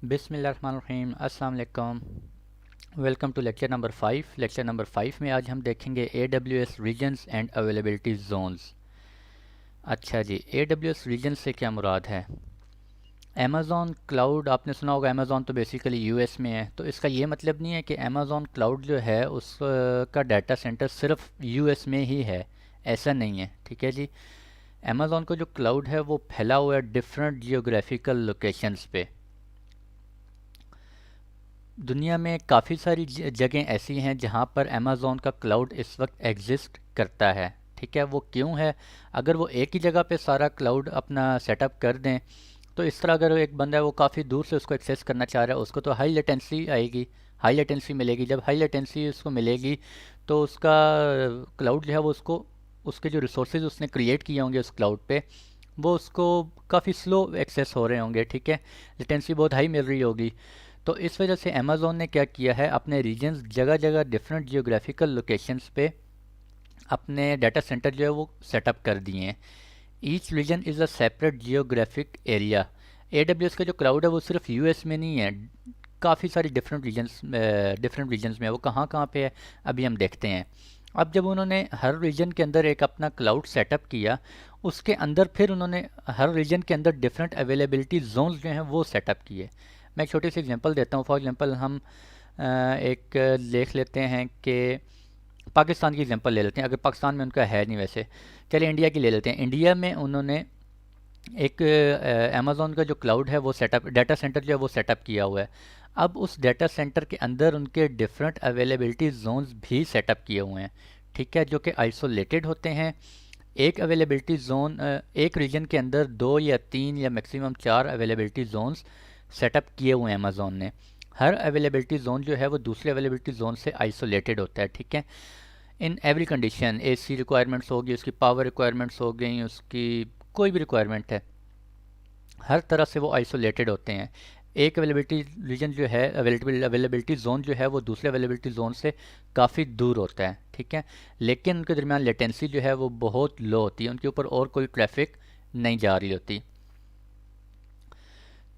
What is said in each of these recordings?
बिस्मिल्लाहिर्रहमानिर्रहीम अस्सलाम वालेकुम। Welcome to lecture number 5। Lecture number 5 में आज हम देखेंगे AWS regions and availability zones. अच्छा जी, AWS रीजन से क्या मुराद है? अमेज़ॉन क्लाउड आपने सुना होगा। अमेज़ॉन तो बेसिकली यूएस में है, तो इसका ये मतलब नहीं है कि अमेज़ॉन क्लाउड जो है उसका डाटा सेंटर सिर्फ यूएस में ही है। ऐसा नहीं है, ठीक है जी। अमेज़ॉन का जो क्लाउड है वो फैला हुआ है डिफरेंट जियोग्राफिकल लोकेशंस पे। दुनिया में काफ़ी सारी जगह ऐसी हैं जहाँ पर अमेज़ॉन का क्लाउड इस वक्त एग्जिस्ट करता है, ठीक है। वो क्यों है? अगर वो एक ही जगह पे सारा क्लाउड अपना सेटअप कर दें तो इस तरह अगर एक बंदा है वो काफ़ी दूर से उसको एक्सेस करना चाह रहा है, उसको तो हाई लेटेंसी आएगी, हाई लेटेंसी मिलेगी। जब हाई लेटेंसी उसको मिलेगी तो उसका क्लाउड जो है वो उसको उसके जो रिसोर्सेज उसने क्रिएट किए होंगे उस क्लाउड पे वो उसको काफ़ी स्लो एक्सेस हो रहे होंगे, ठीक है। लेटेंसी बहुत हाई मिल रही होगी। तो इस वजह से अमेज़ॉन ने क्या किया है, अपने रीजन्स जगह जगह डिफरेंट जियोग्राफिकल लोकेशंस पे अपने डाटा सेंटर जो है वो सेटअप कर दिए हैं। Each region is a separate geographic area. AWS का जो क्लाउड है वो सिर्फ यूएस में नहीं है, काफ़ी सारी डिफरेंट रीजन्स में है। वो कहाँ कहाँ पे है अभी हम देखते हैं। अब जब उन्होंने हर रीजन के अंदर एक अपना क्लाउड सेटअप किया, उसके अंदर फिर उन्होंने हर रीजन के अंदर डिफरेंट अवेलेबिलिटी जोन्स जो हैं वो सेटअप किए। मैं एक छोटी सी एग्जांपल देता हूँ। फॉर एग्जांपल हम एक देख लेते हैं कि पाकिस्तान की एग्जांपल ले लेते हैं। अगर पाकिस्तान में उनका है नहीं वैसे, चलिए इंडिया की ले लेते हैं। इंडिया में उन्होंने एक अमेज़ॉन का जो क्लाउड है वो सेटअप, डाटा सेंटर जो है वो सेटअप किया हुआ है। अब उस डाटा सेंटर के अंदर उनके डिफरेंट अवेलेबिलिटी जोन्स भी सेटअप किए हुए हैं, ठीक है, जो कि आइसोलेटेड होते हैं। एक अवेलेबिलिटी जोन, एक रीजन के अंदर 2 या 3 या मैक्सिमम 4 अवेलेबिलिटी जोन्स सेटअप किए हुए हैं अमेज़ॉन ने। हर अवेलेबिलिटी जोन जो है वो दूसरे अवेलेबिलिटी जोन से आइसोलेटेड होता है, ठीक है। In every condition, AC requirements होगी, उसकी पावर रिक्वायरमेंट्स हो गई, उसकी कोई भी रिक्वायरमेंट है, हर तरह से वो आइसोलेटेड होते हैं। एक अवेलेबिलिटी रीजन जो है, अवेलेबिलिटी जोन जो है वो दूसरे अवेलेबिलिटी जोन से काफ़ी दूर होता है, ठीक है। लेकिन उनके दरमियान लेटेंसी जो है वो बहुत लो होती है, उनके ऊपर और कोई ट्रैफिक नहीं जा रही होती।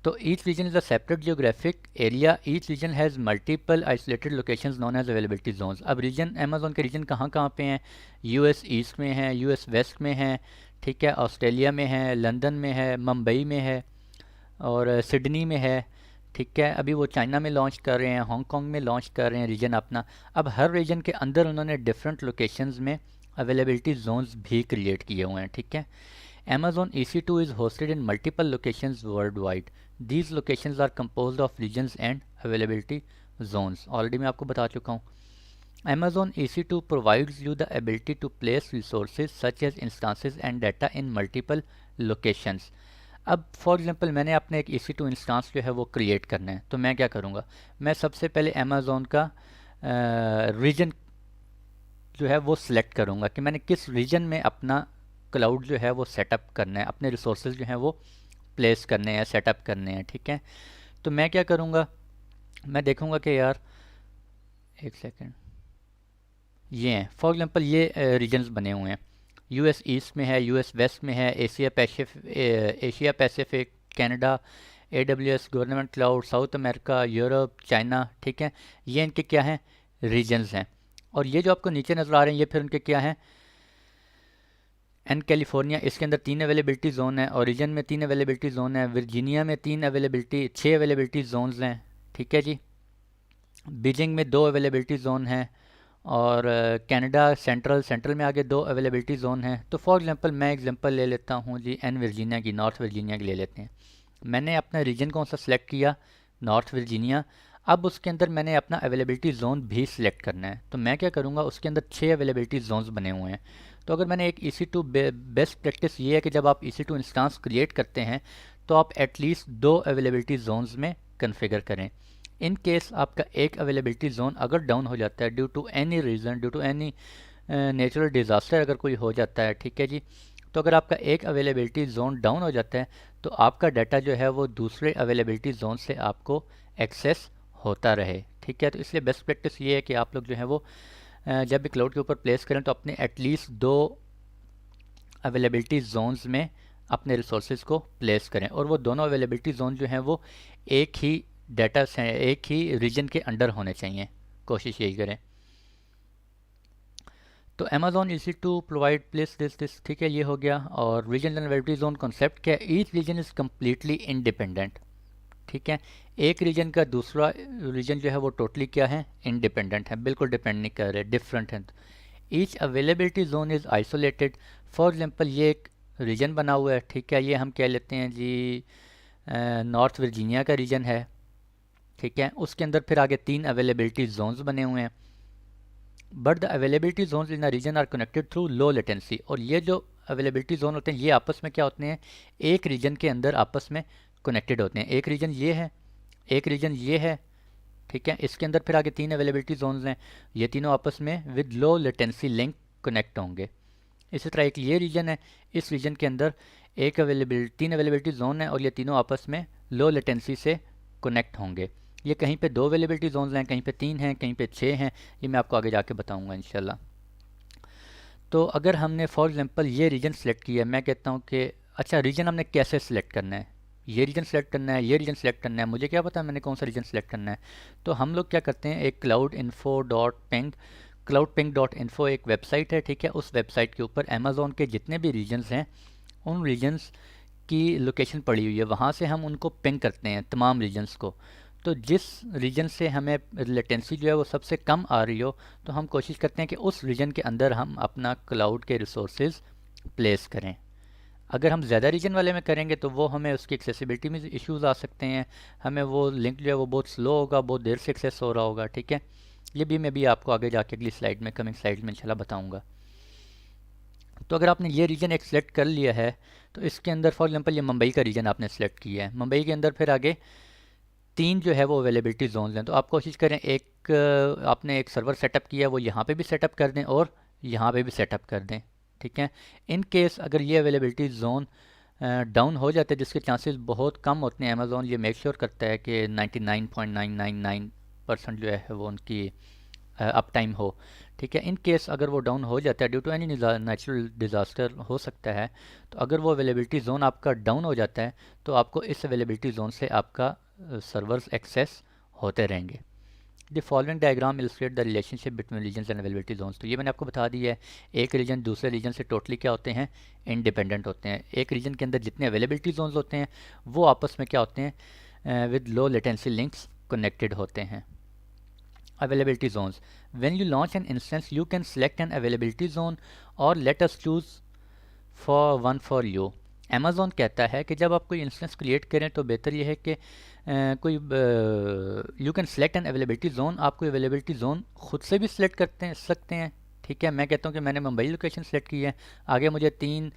तो each region is a separate geographic area. Each region has multiple isolated locations known as availability zones. अब रीजन, अमेज़ॉन के रीजन कहाँ कहाँ पे हैं? US ईस्ट में हैं, US वेस्ट में हैं, ठीक है, ऑस्ट्रेलिया में है, लंदन में है, मुंबई में है और सिडनी में है, ठीक है। अभी वो चाइना में लॉन्च कर रहे हैं, हांगकांग में लॉन्च कर रहे हैं रीजन अपना। अब हर रीजन के अंदर उन्होंने डिफरेंट लोकेशंस में अवेलेबिलिटी जोन्स भी क्रिएट किए हुए हैं, ठीक है। Amazon EC2 is hosted in multiple locations worldwide. These locations are composed of regions and availability zones. Already मैं आपको बता चुका हूँ। Amazon EC2 provides you the ability to place resources such as instances and data in multiple locations. अब for example मैंने अपने एक EC2 instance जो है वो क्रिएट करना है, तो मैं क्या करूँगा? मैं सबसे पहले अमेज़ॉन का रीजन जो है वो सिलेक्ट करूँगा कि मैंने किस रीजन में अपना क्लाउड जो है वो सेटअप करना है, अपने रिसोर्सेज जो हैं वो प्लेस करने हैं, सेटअप करने हैं, ठीक है। तो मैं क्या करूँगा, मैं देखूँगा कि यार एक सेकेंड, ये हैं फॉर एग्जांपल ये रीजन्स बने हुए हैं। US ईस्ट में है, US वेस्ट में है, Asia Pacific, Canada, AWS government cloud, south America, Europe, China, ठीक है। ये इनके क्या हैं? रीजन्स हैं। और ये जो आपको नीचे नज़र आ रहे हैं ये फिर उनके क्या हैं? एंड कैलिफोर्निया, इसके अंदर 3 अवेलेबिलिटी जोन है। ओरिजिन में 3 अवेलेबिलिटी जोन है। वर्जीनिया में 6 अवेलेबिलिटी जोन्स हैं, ठीक है जी। बीजिंग में 2 अवेलेबिलिटी जोन हैं और कनाडा सेंट्रल में आगे 2 अवेलेबिलिटी जोन हैं। तो फॉर एग्जांपल मैं एग्जांपल ले लेता हूँ जी एन वर्जीनिया की, नॉर्थ वर्जीनिया की ले लेते हैं। मैंने अपना रीजन कौन सा सिलेक्ट किया? North Virginia. अब उसके अंदर मैंने अपना अवेलेबिलिटी जोन भी सिलेक्ट करना है, तो मैं क्या करूँगा, उसके अंदर 6 अवेलेबिलिटी जोन्स बने हुए हैं। तो अगर मैंने एक EC2 बेस्ट प्रैक्टिस ये है कि जब आप EC2 इंस्टांस क्रिएट करते हैं तो आप एटलीस्ट 2 अवेलेबिलिटी जोन्स में कन्फिगर करें। इन केस आपका एक अवेलेबिलिटी जोन अगर डाउन हो जाता है due to any reason, due to any natural disaster अगर कोई हो जाता है, ठीक है जी, तो अगर आपका एक अवेलेबिलिटी जोन डाउन हो जाता है तो आपका डाटा जो है वो दूसरे अवेलेबिलिटी जोन से आपको एक्सेस होता रहे, ठीक है। तो इसलिए बेस्ट प्रैक्टिस ये है कि आप लोग जो है वो जब भी क्लाउड के ऊपर प्लेस करें तो अपने एटलीस्ट 2 अवेलेबिलिटी जोन्स में अपने रिसोर्सेज को प्लेस करें, और वो दोनों अवेलेबिलिटी जोन जो हैं वो एक ही डाटा से एक ही रीजन के अंडर होने चाहिए, कोशिश यही करें। तो Amazon easy to provide place this, ठीक है, ये हो गया। और रीजन अवेलेबिलिटी जोन कॉन्सेप्ट क्या है? Each region is completely independent, ठीक है। एक रीजन का दूसरा रीजन जो है वो टोटली क्या है? इंडिपेंडेंट है, बिल्कुल डिपेंड नहीं कर रहे, डिफरेंट है। Each availability zone is isolated. For example ये एक रीजन बना हुआ है, ठीक है, ये हम कह लेते हैं जी नॉर्थ वर्जीनिया का रीजन है, ठीक है। उसके अंदर फिर आगे 3 अवेलेबिलिटी जोन्स बने हुए हैं। But the availability zones in a region are connected through low latency. और ये जो अवेलेबिलिटी जोन होते हैं ये आपस में क्या होते हैं? एक रीजन के अंदर आपस में कनेक्टेड होते हैं। एक रीजन ये है, एक रीजन ये है, ठीक है। इसके अंदर फिर आगे 3 अवेलेबिलिटी जोन्स हैं, ये तीनों आपस में with low latency link connect होंगे। इसी तरह एक ये रीजन है, इस रीजन के अंदर एक तीन अवेलेबिलिटी जोन है और ये तीनों आपस में लो लेटेंसी से कनेक्ट होंगे। ये कहीं पे 2 अवेलेबिलिटी जोन्स हैं, कहीं पे 3 हैं, कहीं पे 6 हैं, ये मैं आपको आगे जाके बताऊंगा इंशाल्लाह। तो अगर हमने फॉर एग्जांपल ये रीजन सेलेक्ट किया है, मैं कहता हूँ कि अच्छा रीजन हमने कैसे सिलेक्ट करना है? ये रीजन सेलेक्ट करना है, ये रीजन सेलेक्ट करना है, मुझे क्या पता मैंने कौन सा रीजन सेलेक्ट करना है? तो हम लोग क्या करते हैं, एक cloudping.info एक वेबसाइट है, ठीक है। उस वेबसाइट के ऊपर अमेज़ॉन के जितने भी रीजन्स हैं उन रीजन्स की लोकेशन पड़ी हुई है, वहाँ से हम उनको पिंग करते हैं तमाम रीजन्स को। तो जिस रीजन से हमें लेटेंसी जो है वो सबसे कम आ रही हो, तो हम कोशिश करते हैं कि उस रीजन के अंदर हम अपना क्लाउड के रिसोर्सेज प्लेस करें। अगर हम ज़्यादा रीजन वाले में करेंगे तो वो हमें उसकी एक्सेसिबिलिटी में इश्यूज़ आ सकते हैं, हमें वो लिंक जो है वो बहुत स्लो होगा, बहुत देर से एक्सेस हो रहा होगा, ठीक है। ये भी मैं भी आपको आगे जाके अगली स्लाइड में, कमिंग स्लाइड में इंशाल्लाह बताऊंगा। तो अगर आपने ये रीजन एक सिलेक्ट कर लिया है तो इसके अंदर फॉर एग्जांपल ये मुंबई का रीजन आपने सेलेक्ट किया है, मुंबई के अंदर फिर आगे 3 जो है वो अवेलेबिलिटी जोन्स हैं। तो आप कोशिश करें एक आपने एक सर्वर सेटअप किया है वो यहाँ पे भी सेटअप कर दें और यहाँ पे भी सेटअप कर दें, ठीक है। इन केस अगर ये अवेलेबिलिटी जोन डाउन हो जाते हैं, जिसके चांसेस बहुत कम होते हैं, अमेज़ॉन ये मेक श्योर करता है कि 99.999% जो है वो उनकी अप टाइम हो, ठीक है। इन केस अगर वो डाउन हो जाता है due to any natural disaster हो सकता है, तो अगर वो अवेलेबिलिटी जोन आपका डाउन हो जाता है तो आपको इस अवेलेबिलिटी जोन से आपका सर्वर्स एक्सेस होते रहेंगे। The following diagram illustrate the relationship between regions and availability zones. तो ये मैंने आपको बता दिया है, एक रीजन दूसरे रीजन से टोटली क्या होते हैं? इंडिपेंडेंट होते हैं। एक रीजन के अंदर जितने अवेलेबिलिटी जोन्स होते हैं वो आपस में क्या होते हैं? With low latency links connected होते हैं। Availability zones. When you launch an instance, you can select an availability zone or let us choose for one for you. Amazon कहता है कि जब आप कोई इंस्टेंस क्रिएट करें तो बेहतर यह है कि कोई you can select N availability zone, आप कोई अवेलेबिलिटी जोन खुद से भी सिलेक्ट करते हैं सकते हैं, ठीक है। मैं कहता हूँ कि मैंने मुंबई लोकेशन सेलेक्ट की है, आगे मुझे 3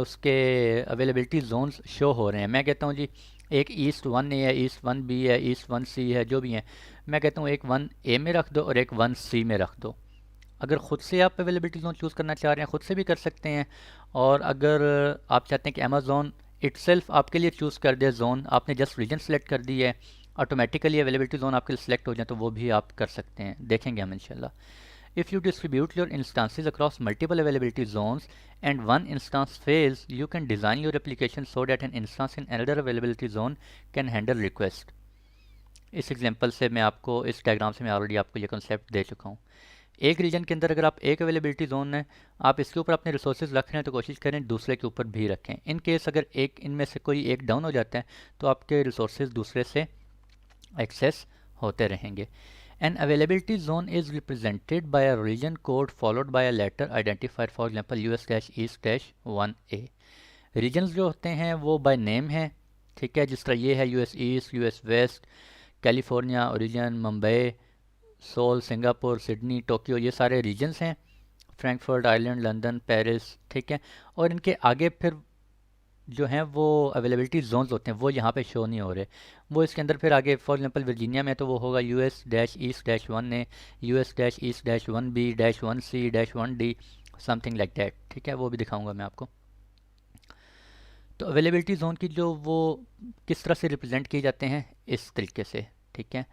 उसके अवेलेबिलिटी जोन्स शो हो रहे हैं। मैं कहता हूँ जी एक ईस्ट 1A है, ईस्ट 1B है, ईस्ट 1C है, जो भी है, मैं कहता हूँ एक 1A में रख दो और एक 1C में रख दो। अगर ख़ुद से आप अवेलेबिलिटी जोन चूज़ करना चाह रहे हैं ख़ुद से भी कर सकते हैं, और अगर आप चाहते हैं कि अमेज़ॉन इटसेल्फ आपके लिए चूज़ कर दे जोन, आपने जस्ट रीजन सेलेक्ट कर दी है, ऑटोमेटिकली अवेलेबिलिटी जोन आपके लिए सिलेक्ट हो जाए, तो वो भी आप कर सकते हैं, देखेंगे हम इंशाल्लाह। If you distribute your instances across multiple availability zones and one instance fails, you can design your application so that an instance in another availability zone can handle request. इस एग्जांपल से मैं आपको, इस डायग्राम से मैं already आपको ये concept दे चुका हूँ। एक रीजन के अंदर अगर आप एक अवेलेबिलिटी जोन है, आप इसके ऊपर अपने रिसोर्सेज रख रहे हैं तो कोशिश करें दूसरे के ऊपर भी रखें। इन केस अगर एक इनमें से कोई एक डाउन हो जाता है तो आपके रिसोर्सेज दूसरे से एक्सेस होते रहेंगे। An availability zone is represented by a region code followed by a letter identifier, for example US-East-1A. Regions जो होते हैं वो by name हैं, ठीक है, जिस तरह ये है US East, US West, California Oregon, Mumbai, Seoul, Singapore, Sydney, Tokyo, ये सारे रीजन्स हैं। फ्रैंकफर्ट आइलैंड, लंदन, पेरिस, ठीक है। और इनके आगे फिर जो हैं वो अवेलेबिलिटी जोन्स होते हैं, वो यहाँ पे शो नहीं हो रहे, वो इसके अंदर फिर आगे फॉर एग्जांपल वर्जीनिया में तो वो होगा US-East-1A, US-East-1B-1C-1D, something like that, ठीक है, वो भी दिखाऊंगा मैं आपको। तो अवेलेबिलिटी जोन की जो वो किस तरह से रिप्रेजेंट किए जाते हैं इस तरीके से, ठीक है।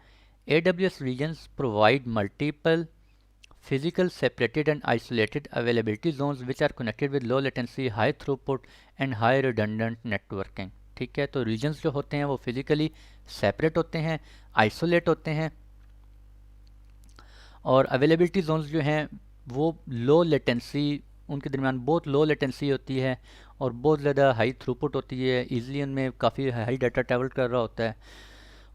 AWS regions provide multiple physical separated and isolated availability zones which are connected with low latency, high throughput and high redundant networking. ठीक है। तो रीजन्स जो होते हैं वो फिज़िकली सेपरेट होते हैं, आइसोलेट होते हैं, और अवेलेबिलिटी जोन्स जो हैं वो लो लेटेंसी, उनके दरमियान बहुत लो लेटेंसी होती है और बहुत ज़्यादा हाई थ्रूपुट होती है, ईज़िली उनमें काफ़ी हाई डाटा ट्रैवल कर रहा होता है,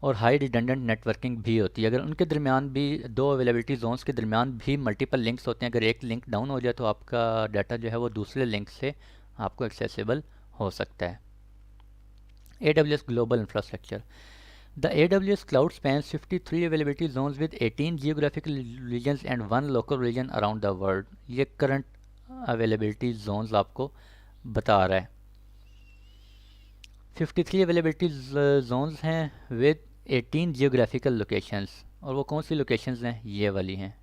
और हाई रिडंडेंट नेटवर्किंग भी होती है। अगर उनके दरमियान भी, दो अवेलेबिलिटी जोन्स के दरमियान भी मल्टीपल लिंक्स होते हैं, अगर एक लिंक डाउन हो जाए तो आपका डाटा जो है वो दूसरे लिंक से आपको एक्सेसिबल हो सकता है। AWS global infrastructure. The AWS cloud spans 53 availability zones with 18 geographical regions and 1 local region around the world. ये करंट अवेलेबिलिटी जोन्स आपको बता रहा है। 53 अवेलेबिलिटी जोन्स हैं विद 18 जियोग्राफिकल लोकेशंस, और वो कौन सी लोकेशंस हैं? ये वाली हैं,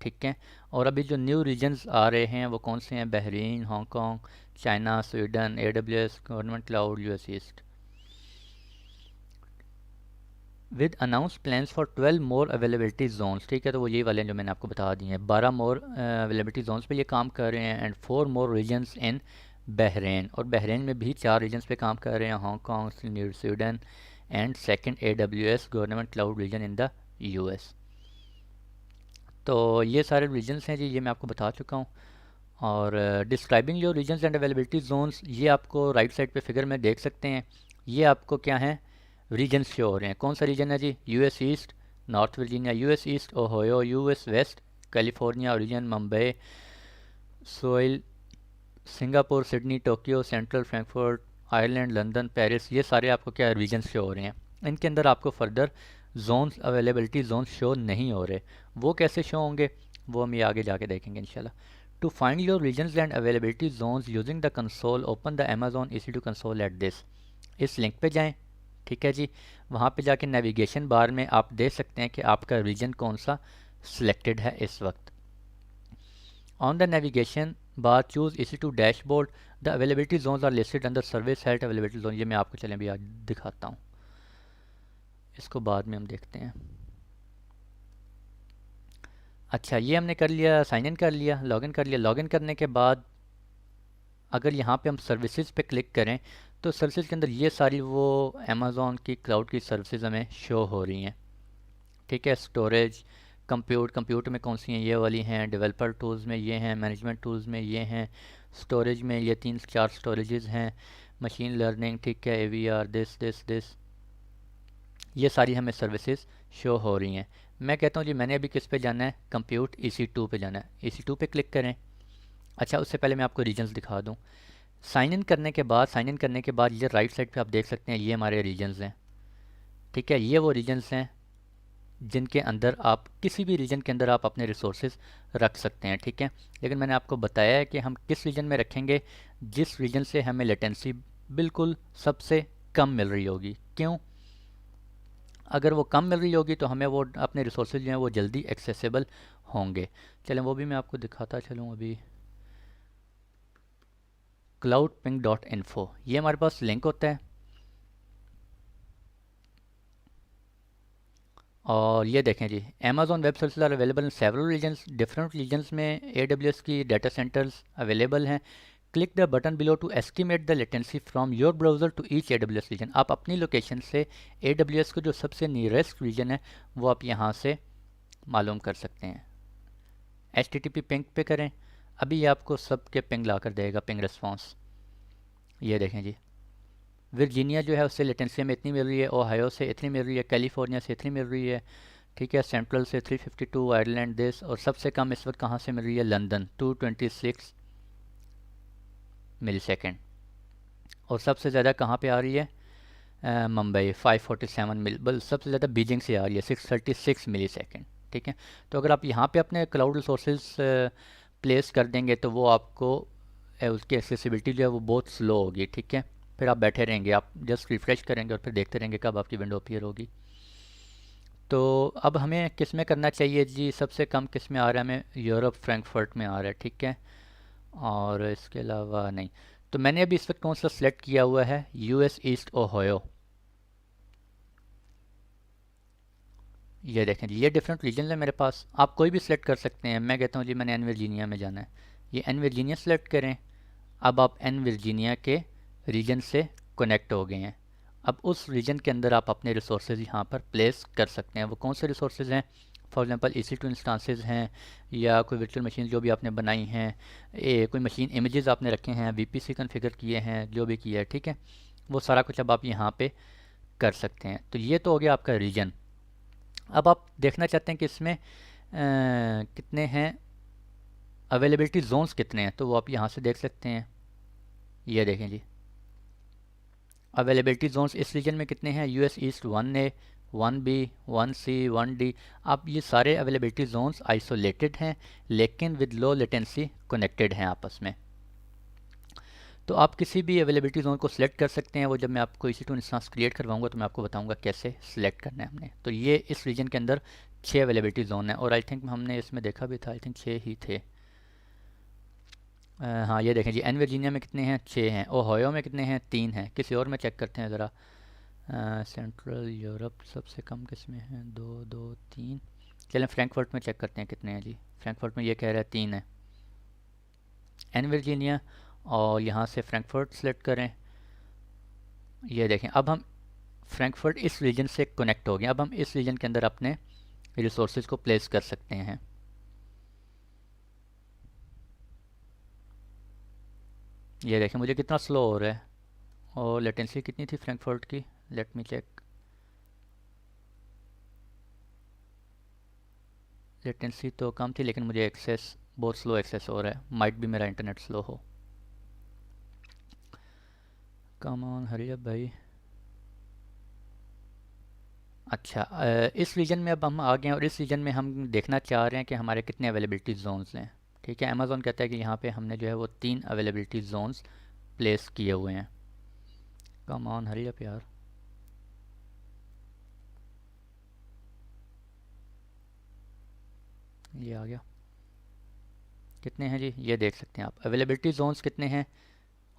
ठीक है। और अभी जो न्यू रीजन्स आ रहे हैं वो कौन से हैं? Bahrain, Hong Kong, China, Sweden, AWS government cloud, US east. With announce plans for 12 more availability zones, ठीक है। तो वो ये वाले हैं जो मैंने आपको बता दिए हैं। 12 मोर अवेलेबिलिटी जोन्स पे ये काम कर रहे हैं, and 4 more regions in Bahrain, और बहरीन में भी 4 रीजन्स पे काम कर रहे हैं, Hong Kong, Sweden and second AWS government cloud region in the US। तो ये सारे रीजन्स हैं जी, ये मैं आपको बता चुका हूँ। और describing your regions and availability zones, ये आपको राइट साइड पे फिगर में देख सकते हैं। ये आपको क्या है? रीजन शो हो रहे हैं। कौन सा रीजन है जी? US east, north Virginia, US east Ohio, US west California Oregon, Mumbai, Seoul, Singapore, Sydney, Tokyo, central Frankfurt, Ireland, London, Paris. ये सारे आपको क्या रीजन शो हो रहे हैं। इनके अंदर आपको further zones, availability zones show नहीं हो रहे। वो कैसे शो होंगे वो हम ये आगे जाके देखेंगे इंशाल्लाह। To find your regions and availability zones using the console, open the Amazon EC2 console at this. इस लिंक पे जाएं, ठीक है जी। वहाँ पे जाके नेविगेशन बार में आप देख सकते हैं कि आपका रीजन कौन सा सिलेक्टेड है इस वक्त। On the navigation bar choose EC2 dashboard, the availability zones are listed under service health availability zone. ये मैं आपको चलें भी आज दिखाता हूँ, इसको बाद में हम देखते हैं। अच्छा, ये हमने कर लिया, साइन इन कर लिया, लॉगिन कर लिया। लॉगिन करने के बाद अगर यहाँ पे हम सर्विसेज पे क्लिक करें तो सर्विसेज के अंदर ये सारी वो अमेज़ॉन की क्लाउड की सर्विसेज हमें शो हो रही हैं, ठीक है। स्टोरेज, कंप्यूट में कौन सी हैं? ये वाली हैं। डेवलपर टूल्स में ये हैं, मैनेजमेंट टूल्स में ये हैं, स्टोरेज में ये 3-4 स्टोरेजेस हैं, मशीन लर्निंग, ठीक है, AVR, दिस, ये सारी हमें सर्विसेज शो हो रही हैं। मैं कहता हूँ जी मैंने अभी किस पे जाना है? कंप्यूट EC2 पे जाना है। EC2 पे क्लिक करें। अच्छा, उससे पहले मैं आपको रीजन्स दिखा दूँ। साइन इन करने के बाद ये राइट साइड पे आप देख सकते हैं ये हमारे रीजन्स हैं, ठीक है। ये वो रीजन्स हैं जिनके अंदर आप किसी भी रीजन के अंदर आप अपने रिसोर्सेज रख सकते हैं, ठीक है। लेकिन मैंने आपको बताया है कि हम किस रीजन में रखेंगे जिस रीजन से हमें लेटेंसी बिल्कुल सबसे कम मिल रही होगी। क्यों? अगर वो कम मिल रही होगी तो हमें वो अपने रिसोर्सेज जो हैं वो जल्दी एक्सेसिबल होंगे। चलें वो भी मैं आपको दिखाता चलूँ। अभी cloudping.info, ये हमारे पास लिंक होता है, और ये देखें जी, Amazon web services are available in several regions. Different regions में AWS की डाटा सेंटर्स अवेलेबल हैं। Click the button below to estimate the latency from your browser to each AWS region. आप अपनी लोकेशन से AWS को जो सबसे nearest reason है वो आप यहाँ से मालूम कर सकते हैं। HTTP पिंग पे करें, अभी ये आपको सब के पिंग ला कर देगा, पिंग रिस्पॉन्स। ये देखें जी, वर्जीनिया जो है उससे लेटेंसी में इतनी मिल रही है, ओहायो से इतनी मिल रही है, कैलिफोर्निया से इतनी मिल रही है, ठीक है। सेंट्रल से 352, आयरलैंड दिस, और सबसे कम इस वक्त कहाँ से मिल रही है? लंदन 226 मिली सेकेंड, और सबसे ज़्यादा कहाँ पे आ रही है? मुंबई 547 मिल, बल सबसे ज़्यादा बीजिंग से आ रही है 636 मिली सेकेंड, ठीक है। तो अगर आप यहाँ पे अपने क्लाउड रिसोर्सेज प्लेस कर देंगे तो वो आपको उसकी एक्सेसिबिलिटी जो है वो बहुत स्लो होगी, ठीक है। फिर आप बैठे रहेंगे, आप जस्ट रिफ़्रेश करेंगे और फिर देखते रहेंगे कब आपकी विंडो अपीयर होगी। तो अब हमें किस में करना चाहिए जी? सबसे कम किस में आ रहा है? हमें यूरोप फ्रैंकफर्ट में आ रहा है, ठीक है। और इसके अलावा नहीं। तो मैंने अभी इस वक्त कौन सा सिलेक्ट किया हुआ है? US east Ohio. ये देखें जी, ये डिफरेंट रीजन है मेरे पास, आप कोई भी सिलेक्ट कर सकते हैं। मैं कहता हूँ जी मैंने एन वर्जीनिया में जाना है, ये एन वर्जीनिया सेलेक्ट करें। अब आप एन वर्जीनिया के रीजन से कनेक्ट हो गए हैं। अब उस रीजन के अंदर आप अपने रिसोर्सेज यहाँ पर प्लेस कर सकते हैं। वो कौन से रिसोर्सेज हैं? फॉर एग्जांपल EC2 इंस्टांसेस हैं, या कोई वर्चुअल मशीन जो भी आपने बनाई हैं, कोई मशीन इमेजेस आपने रखे हैं, VPC कॉन्फ़िगर किए हैं, जो भी किया है, ठीक है, वो सारा कुछ अब आप यहाँ पे कर सकते हैं। तो ये तो हो गया आपका रीजन। अब आप देखना चाहते हैं कि इसमें कितने हैं, अवेलेबिलिटी जोन्स कितने हैं, तो वो आप यहाँ से देख सकते हैं। ये देखें जी, अवेलेबिलिटी जोन्स इस रीजन में कितने हैं? US east 1A, 1B, 1C, 1D। अब ये सारे अवेलेबिलिटी जोन्स आइसोलेटेड हैं, लेकिन विद लो लेटेंसी कनेक्टेड हैं आपस में। तो आप किसी भी अवेलेबिलिटी जोन को सिलेक्ट कर सकते हैं। वो जब मैं आपको EC2 इंस्टेंस क्रिएट करवाऊंगा तो मैं आपको बताऊंगा कैसे सिलेक्ट करना है हमने। तो ये इस रीजन के अंदर 6 अवेलेबिलिटी जोन है, और आई थिंक हमने इसमें देखा भी था, आई थिंक 6 ही थे। हाँ, ये देखें जी, एन वर्जीनिया में कितने हैं? 6 हैं। ओहायो में कितने हैं? 3 हैं। किसी और में चेक करते हैं ज़रा। सेंट्रल यूरोप सबसे कम किस में है? 2 2 3। चलें फ्रैंकफर्ट में चेक करते हैं कितने हैं जी। फ्रैंकफर्ट में ये कह रहा है 3 है, एन वर्जीनिया, और यहाँ से फ्रैंकफर्ट सेलेक्ट करें। ये देखें, अब हम फ्रैंकफर्ट इस रीजन से कनेक्ट हो गए। अब हम इस रीजन के अंदर अपने रिसोर्सेज को प्लेस कर सकते हैं। ये देखें मुझे कितना स्लो हो रहा है, और लेटेंसी कितनी थी फ्रैंकफर्ट की? Let me check. लेटेंसी तो कम थी, लेकिन मुझे एक्सेस बहुत स्लो एक्सेस हो रहा है। माइट भी मेरा इंटरनेट स्लो हो। कम ऑन हरी अप भाई। अच्छा, इस रीजन में अब हम आ गए हैं, और इस रीजन में हम देखना चाह रहे हैं कि हमारे कितने अवेलेबिलिटी जोन्स हैं। ठीक है, अमेज़ॉन कहता है कि यहाँ पे हमने जो है वो 3 अवेलेबिलिटी जोन्स प्लेस किए हुए हैं। कम ऑन हरी अप यार। ये आ गया। कितने हैं जी? ये देख सकते हैं आप, अवेलेबिलिटी जोन्स कितने हैं,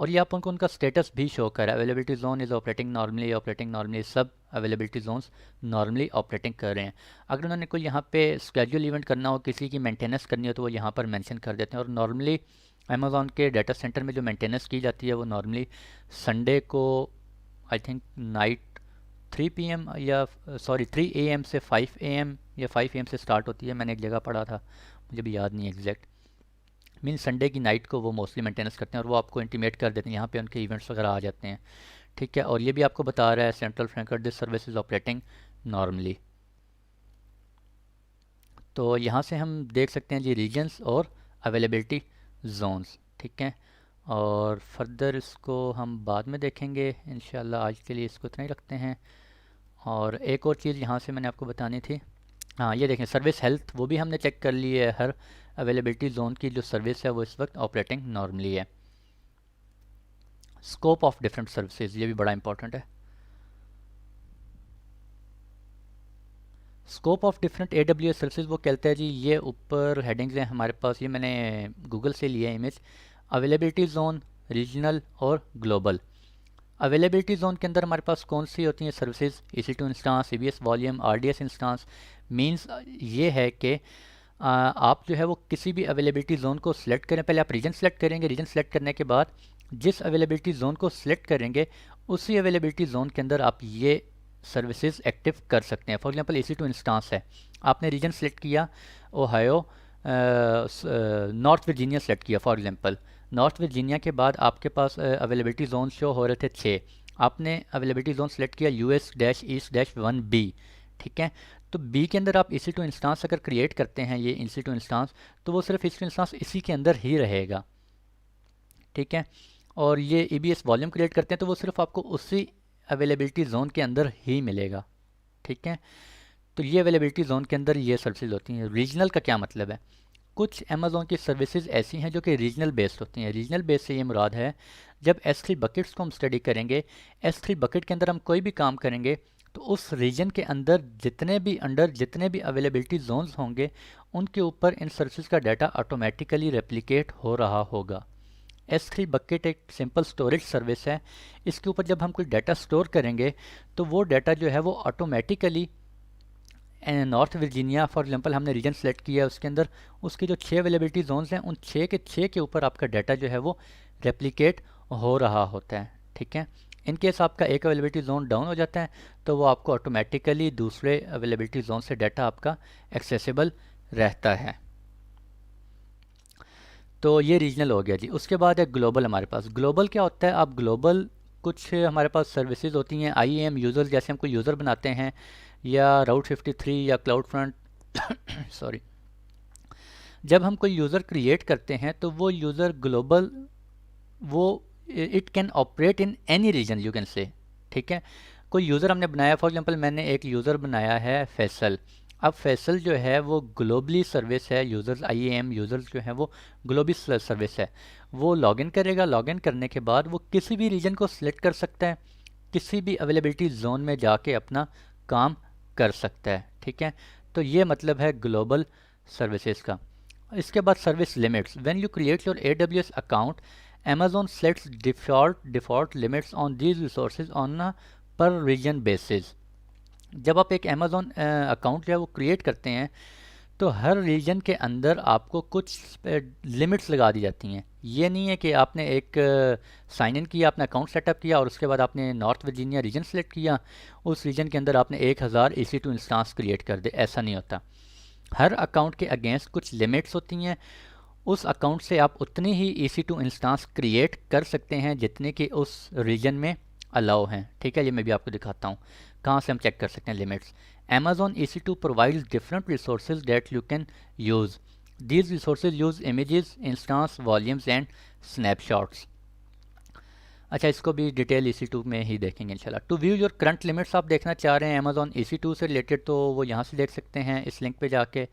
और ये आप उनको उनका स्टेटस भी शो कर रहा है। Availability zone is operating normally, सब अवेलेबिलिटी जोन्स नॉर्मली ऑपरेटिंग कर रहे हैं। अगर उन्होंने कोई यहाँ पे स्केड्यूल इवेंट करना हो, किसी की मेंटेनेंस करनी हो, तो वो यहाँ पर मेंशन कर देते हैं। और नॉर्मली अमेज़ॉन के डाटा सेंटर में जो मेंटेनेंस की जाती है वो नॉर्मली संडे को आई थिंक नाइट 3 PM या सॉरी 3 AM से 5 AM या 5 AM से स्टार्ट होती है। मैंने एक जगह पढ़ा था, मुझे भी याद नहीं एग्जैक्ट। मीन संडे की नाइट को वो मोस्टली मेंटेनेंस करते हैं, और वो आपको इंटीमेट कर देते हैं, यहाँ पे उनके इवेंट्स वगैरह आ जाते हैं। ठीक है, और ये भी आपको बता रहा है central Frankfurt this service is operating normally. तो यहाँ से हम देख सकते हैं जी रीजन्स और अवेलेबिलिटी जोन्स। ठीक है, और फर्दर इसको हम बाद में देखेंगे इंशाल्लाह। आज के लिए इसको इतना ही रखते हैं। और एक और चीज़ यहाँ से मैंने आपको बतानी थी। हाँ, ये देखें सर्विस हेल्थ, वो भी हमने चेक कर ली है। हर अवेलेबिलिटी जोन की जो सर्विस है वो इस वक्त ऑपरेटिंग नॉर्मली है। स्कोप ऑफ डिफरेंट सर्विसेज, ये भी बड़ा इंपॉर्टेंट है। Scope of different AWS services, वो कहते हैं जी, ये ऊपर हेडिंग्स हैं हमारे पास, ये मैंने गूगल से लिया है इमेज। अवेलेबिलिटी जोन, रीजनल और ग्लोबल। अवेलेबिलिटी जोन के अंदर हमारे पास कौन सी होती हैं services? EC2 instance, EBS volume, RDS instance. Means ये है कि आप जो है वो किसी भी अवेलेबिलिटी जोन को सिलेक्ट करें। पहले आप रीजन सेलेक्ट करेंगे, रीजन सेलेक्ट करने के बाद जिस अवेलेबिलिटी जोन को सिलेक्ट करेंगे उसी अवेलेबिलिटी जोन के अंदर आप ये सर्विसेज एक्टिव कर सकते हैं। फॉर एग्जांपल EC2 इंस्टांस है, आपने रीजन सेलेक्ट किया ओहायो, नॉर्थ वर्जीनिया सेलेक्ट किया फॉर एग्जांपल। नॉर्थ वर्जीनिया के बाद आपके पास अवेलेबिलिटी जोन शो हो रहे थे 6। आपने अवेलेबिलिटी जोन सेलेक्ट किया US-East-1B। ठीक है, तो बी के अंदर आप EC2 इंस्टांस अगर क्रिएट करते हैं, ये EC2 इंस्टांस, तो वो सिर्फ EC2 इंस्टांस इसी के अंदर ही रहेगा। ठीक है, और ये EBS वॉल्यूम क्रिएट करते हैं तो वो सिर्फ आपको उसी अवेलेबिलिटी जोन के अंदर ही मिलेगा। ठीक है, तो ये अवेलेबिलिटी जोन के अंदर ये सर्विसेज होती हैं। रीजनल का क्या मतलब है? कुछ अमेज़ॉन की सर्विसेज ऐसी हैं जो कि रीजनल बेस्ड होती हैं। रीजनल बेस्ड से ये मुराद है, जब S3 बकेट्स को हम स्टडी करेंगे, S3 बकेट के अंदर हम कोई भी काम करेंगे तो उस रीजन के अंदर जितने भी अवेलेबिलिटी जोन्स होंगे उनके ऊपर इन सर्विसेज का डाटा ऑटोमेटिकली रेप्लिकेट हो रहा होगा। S3 बकेट एक सिंपल स्टोरेज सर्विस है। इसके ऊपर जब हम कोई डाटा स्टोर करेंगे तो वो डाटा जो है वो automatically north Virginia for example हमने रीजन सेलेक्ट किया, उसके अंदर उसके जो 6 अवेलेबिलिटी जोन्स हैं उन 6 के 6 के ऊपर आपका डाटा जो है वो रेप्लिकेट हो रहा होता है। ठीक है, इन केस आपका एक अवेलेबिलिटी जोन डाउन हो जाता है तो वो आपको ऑटोमेटिकली दूसरे अवेलेबिलिटी जोन से डाटा आपका एक्सेसिबल रहता है। तो ये रीजनल हो गया जी। उसके बाद है ग्लोबल। हमारे पास ग्लोबल क्या होता है, आप ग्लोबल कुछ हमारे पास सर्विसेज होती हैं, आईएएम यूज़र, जैसे हम कोई यूज़र बनाते हैं या राउट 53 या क्लाउड फ्रंट सॉरी, जब हम कोई यूज़र क्रिएट करते हैं तो वो यूज़र ग्लोबल, वो it can operate in any region you can say. ठीक है, कोई यूज़र हमने बनाया, फॉर एग्जांपल मैंने एक यूज़र बनाया है फैसल। अब फैसल जो है वो ग्लोबली सर्विस है, यूज़र्स आईएएम यूज़र्स जो है वो ग्लोबली सर्विस है। वो लॉगिन करेगा, लॉगिन करने के बाद वो किसी भी रीजन को सिलेक्ट कर सकता है, किसी भी अवेलेबिलिटी जोन में जाके अपना काम कर सकता है। ठीक है, तो ये मतलब है ग्लोबल सर्विसेज का। इसके बाद service limits. When you create your AWS account, Amazon sets default limits on these resources on a per region basis। जब आप एक Amazon अकाउंट जो है वो क्रिएट करते हैं तो हर रीजन के अंदर आपको कुछ लिमिट्स लगा दी जाती हैं। ये नहीं है कि आपने एक साइन इन किया, आपने अकाउंट सेटअप किया और उसके बाद आपने नॉर्थ वर्जीनिया रीजन सेलेक्ट किया, उस रीजन के अंदर आपने 1000 EC2 इंस्टांस क्रिएट कर दे, ऐसा नहीं होता। हर अकाउंट के अगेंस्ट कुछ लिमिट्स होती हैं, उस अकाउंट से आप उतनी ही EC2 इंस्टांस क्रिएट कर सकते हैं जितने कि उस रीजन में अलाउ हैं। ठीक है, ये मैं भी आपको दिखाता हूँ कहाँ से हम चेक कर सकते हैं limits. Amazon EC2 provides different resources that you can use. These resources use images, instance, volumes and snapshots। अच्छा, इसको भी डिटेल EC2 में ही देखेंगे इंशाल्लाह। To view your current limits आप देखना चाह रहे हैं Amazon EC2 से रिलेटेड, तो वो यहाँ से देख सकते हैं इस लिंक पे जाके।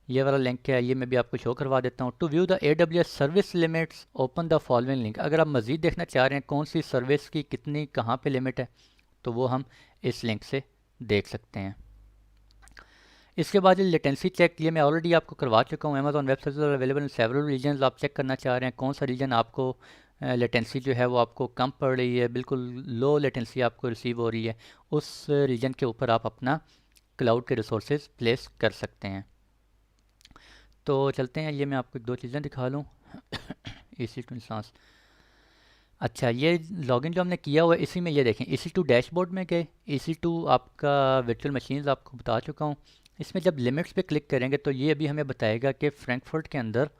ये वाला लिंक है, ये मैं भी आपको शो करवा देता हूँ। To view the AWS service limits open the following link. अगर आप मज़ीद देखना चाह रहे हैं कौन सी सर्विस की कितनी कहाँ पे लिमिट है तो वो हम इस लिंक से देख सकते हैं। इसके बाद ये लेटेंसी चेक, ये मैं ऑलरेडी आपको करवा चुका हूँ। Amazon web service available in several regions. आप चेक करना चाह रहे हैं कौन सा रीजन आपको लेटेंसी जो है वो आपको कम पड़ रही है, बिल्कुल लो लेटेंसी आपको रिसीव हो रही है, उस रीजन के ऊपर आप अपना क्लाउड के रिसोर्सेज प्लेस कर सकते हैं। तो चलते हैं, ये मैं आपको दो चीज़ें दिखा लूँ EC2 इंस्टांस। अच्छा, ये लॉगिन जो हमने किया हुआ है इसी में ये देखें, EC2 डैशबोर्ड में गए, EC2 आपका वर्चुअल मशीन्स आपको बता चुका हूँ। इसमें जब लिमिट्स पे क्लिक करेंगे तो ये अभी हमें बताएगा कि फ्रैंकफर्ट के अंदर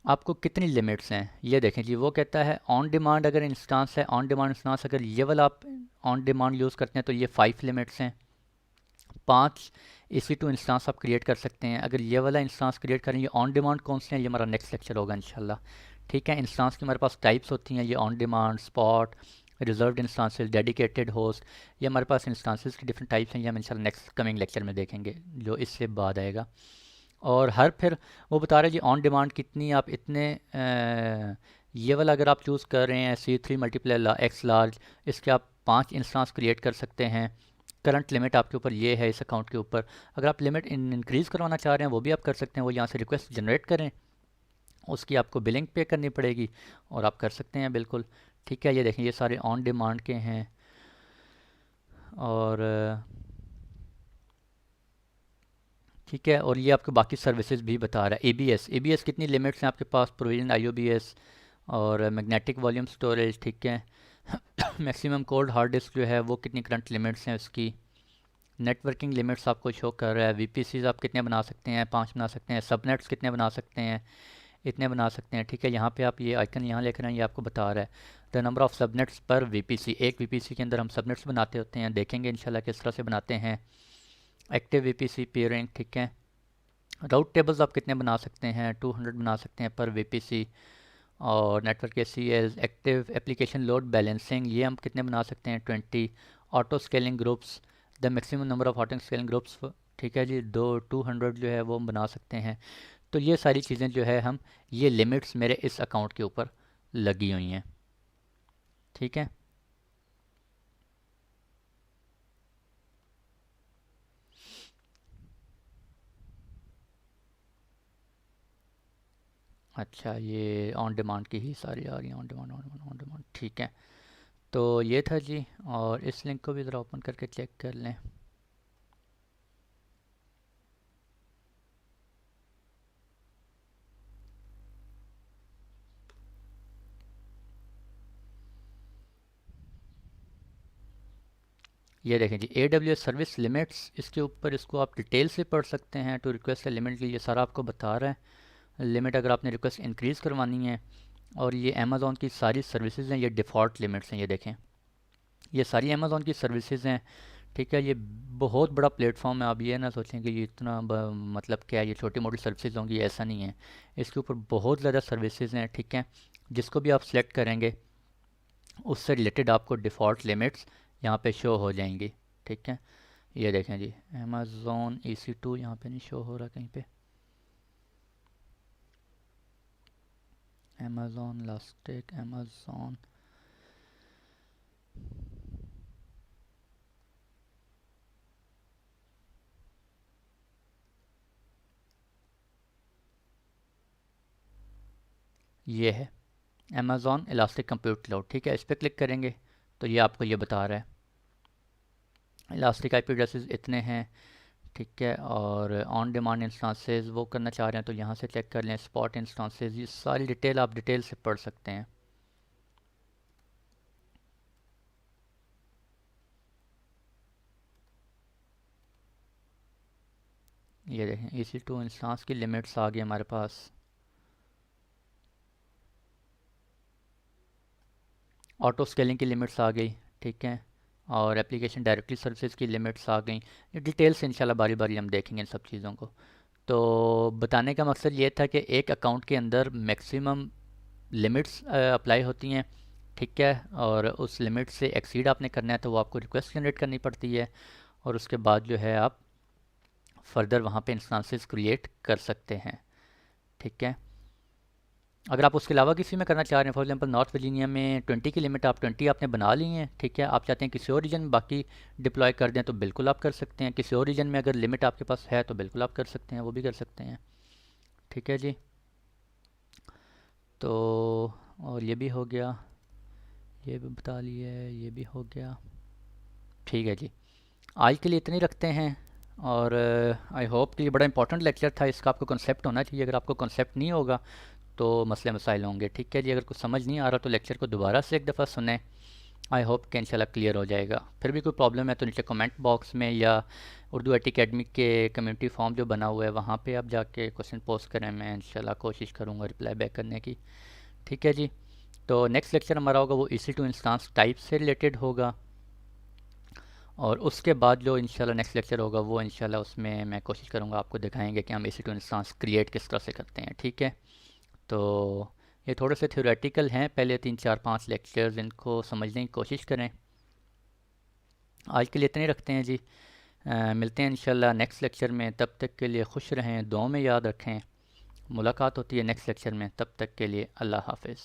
आपको कितनी लिमिट्स हैं। ये देखें जी, वो कहता है ऑन डिमांड अगर इंस्टांस है, ऑन डिमांड इंस्टांस अगर ये वाला आप ऑन डिमांड यूज़ करते हैं तो ये 5 लिमिट्स हैं। 5 EC2 इंस्टांस आप क्रिएट कर सकते हैं। अगर ये वाला इंस्टांस क्रिएट करेंगे ऑन डिमांड कौन से हैं, ये हमारा नेक्स्ट लेक्चर होगा इंशाल्लाह। ठीक है, इंस्टांस की हमारे पास टाइप्स होती हैं, ये on demand, spot, reserved instances, dedicated host, ये हमारे पास इंस्टांसेस की डिफरेंट टाइप्स हैं। ये हम इंशाल्लाह नेक्स्ट कमिंग लेक्चर में देखेंगे जो इससे बाद आएगा। और हर फिर वो बता रहे हैं जी ऑन डिमांड कितनी, आप इतने ये वाला अगर आप चूज़ कर रहे हैं C3 मल्टीप्लाई एक्स लार्ज, इसके आप 5 इंस्टांस क्रिएट कर सकते हैं। करंट लिमिट आपके ऊपर ये है इस अकाउंट के ऊपर। अगर आप लिमिट इंक्रीज़ करवाना चाह रहे हैं वो भी आप कर सकते हैं, वो यहाँ से रिक्वेस्ट जनरेट करें, उसकी आपको बिलिंग पे करनी पड़ेगी और आप कर सकते हैं बिल्कुल। ठीक है, ये देखें ये सारे ऑन डिमांड के हैं। और ठीक है, और ये आपको बाकी सर्विसेज भी बता रहा है। ABS कितनी लिमिट्स हैं आपके पास, प्रोविजन IOBS और मैग्नेटिक वॉल्यूम स्टोरेज। ठीक है मैक्सिमम कोल्ड हार्ड डिस्क जो है वो कितनी करंट लिमिट्स हैं उसकी। नेटवर्किंग लिमिट्स आपको शो कर रहा है। VPCs आप कितने बना सकते हैं, 5 बना सकते हैं। सबनेट्स कितने बना सकते हैं, इतने बना सकते हैं। ठीक है, यहाँ पे आप ये आइकन यहाँ लिख रहे हैं, ये आपको बता रहा है द नंबर ऑफ़ सबनेट्स पर VPC। एक VPC के अंदर हम सबनेट्स बनाते होते हैं, देखेंगे इंशाल्लाह किस तरह से बनाते हैं। Active VPC pairing. ठीक है, राउट टेबल्स आप कितने बना सकते हैं, 200 बना सकते हैं पर VPC। और network ACL active application load balancing, ये हम कितने बना सकते हैं, 20। Auto scaling groups, the maximum number of auto scaling groups. ठीक है जी, 200 जो है वो हम बना सकते हैं। तो ये सारी चीज़ें जो है हम, ये लिमिट्स मेरे इस अकाउंट के ऊपर लगी हुई हैं। ठीक है, अच्छा ये ऑन डिमांड की ही सारी आ रही हैं, on demand on demand on demand. ठीक है, तो ये था जी। और इस लिंक को भी ज़रा ओपन करके चेक कर लें। ये देखें जी, AWS सर्विस लिमिट्स, इसके ऊपर इसको आप डिटेल से पढ़ सकते हैं। टू रिक्वेस्ट लिमिट के लिए सारा आपको बता रहा है। लिमिट अगर आपने रिक्वेस्ट इंक्रीज़ करवानी है, और ये अमेज़ॉन की सारी सर्विसेज हैं, ये डिफ़ॉल्ट लिमिट्स हैं। ये देखें, ये सारी अमेज़ॉन की सर्विसेज हैं। ठीक है, ये बहुत बड़ा प्लेटफॉर्म है। आप ये ना सोचें कि ये इतना मतलब क्या है, ये छोटी मोटी सर्विसेज होंगी, ऐसा नहीं है। इसके ऊपर बहुत ज़्यादा सर्विसेज हैं। ठीक है, जिसको भी आप सिलेक्ट करेंगे उससे रिलेटेड आपको डिफ़ॉल्ट लिमिट्स यहाँ पे शो हो जाएंगी। ठीक है, ये देखें जी, अमेज़ॉन EC2 यहाँ पे नहीं शो हो रहा कहीं पे। अमेज़ॉन इलास्टिक, अमेज़ॉन, ये है अमेज़ॉन इलास्टिक कंप्यूट क्लाउड। ठीक है, इस पर क्लिक करेंगे तो ये आपको ये बता रहा है इलास्टिक IP एड्रेसेस इतने हैं। ठीक है, और ऑन डिमांड इंस्टांसेस वो करना चाह रहे हैं तो यहाँ से चेक कर लें। स्पॉट इंस्टांसेस, ये सारी डिटेल आप डिटेल से पढ़ सकते हैं। ये देखें, EC2 इंस्टांस की लिमिट्स आ गई हमारे पास। ऑटो स्केलिंग की लिमिट्स आ गई। ठीक है, और एप्लीकेशन डायरेक्टरी सर्विसेज की लिमिट्स आ गई। ये डिटेल से इंशाल्लाह बारी बारी हम देखेंगे इन सब चीज़ों को। तो बताने का मकसद ये था कि एक अकाउंट के अंदर मैक्सिमम लिमिट्स अप्लाई होती हैं। ठीक है, और उस लिमिट से एक्सीड आपने करना है तो वो आपको रिक्वेस्ट जनरेट करनी पड़ती है, और उसके बाद जो है आप फर्दर वहाँ पे इंस्टांसेस क्रिएट कर सकते हैं। ठीक है, अगर आप उसके अलावा किसी में करना चाह रहे हैं, फॉर एग्जांपल नॉर्थ वर्जीनिया में 20 की लिमिट, आप 20 आपने बना ली है। ठीक है, आप चाहते हैं किसी और रीजन में बाकी डिप्लॉय कर दें तो बिल्कुल आप कर सकते हैं। किसी और रीजन में अगर लिमिट आपके पास है तो बिल्कुल आप कर सकते हैं, वो भी कर सकते हैं। ठीक है जी, तो और ये भी हो गया, ये भी बता लिए, ये भी हो गया। ठीक है जी, आज के लिए इतने ही रखते हैं। और आई होप कि ये बड़ा इंपॉर्टेंट लेक्चर था, इसका आपको कॉन्सेप्ट होना चाहिए। अगर आपको कॉन्सेप्ट नहीं होगा तो मसले मसाइल होंगे। ठीक है जी, अगर कुछ समझ नहीं आ रहा तो लेक्चर को दोबारा से एक दफ़ा सुने। आई होप कि इंशाल्लाह क्लियर हो जाएगा। फिर भी कोई प्रॉब्लम है तो नीचे कमेंट बॉक्स में या उर्दू IT अकेडमी के कम्युनिटी फॉर्म जो बना हुआ है वहाँ पे आप जाके क्वेश्चन पोस्ट करें, मैं इंशाल्लाह कोशिश करूँगा रिप्लाई बैक करने की। ठीक है जी, तो नेक्स्ट लेक्चर हमारा होगा वो EC2 इंस्टांस टाइप से रिलेटेड होगा, और उसके बाद जो इंशाल्लाह नेक्स्ट लेक्चर होगा वो इंशाल्लाह उसमें मैं कोशिश करूँगा आपको दिखाएंगे कि हम EC2 इंस्टांस क्रिएट किस तरह से करते हैं। ठीक है, तो ये थोड़े से थ्योरेटिकल हैं, पहले 3 4 5 लेक्चर्स इनको समझने की कोशिश करें। आज के लिए इतने रखते हैं जी। मिलते हैं इंशाल्लाह नेक्स्ट लेक्चर में। तब तक के लिए खुश रहें, दुआ में याद रखें। मुलाकात होती है नेक्स्ट लेक्चर में, तब तक के लिए अल्लाह हाफ़िज़।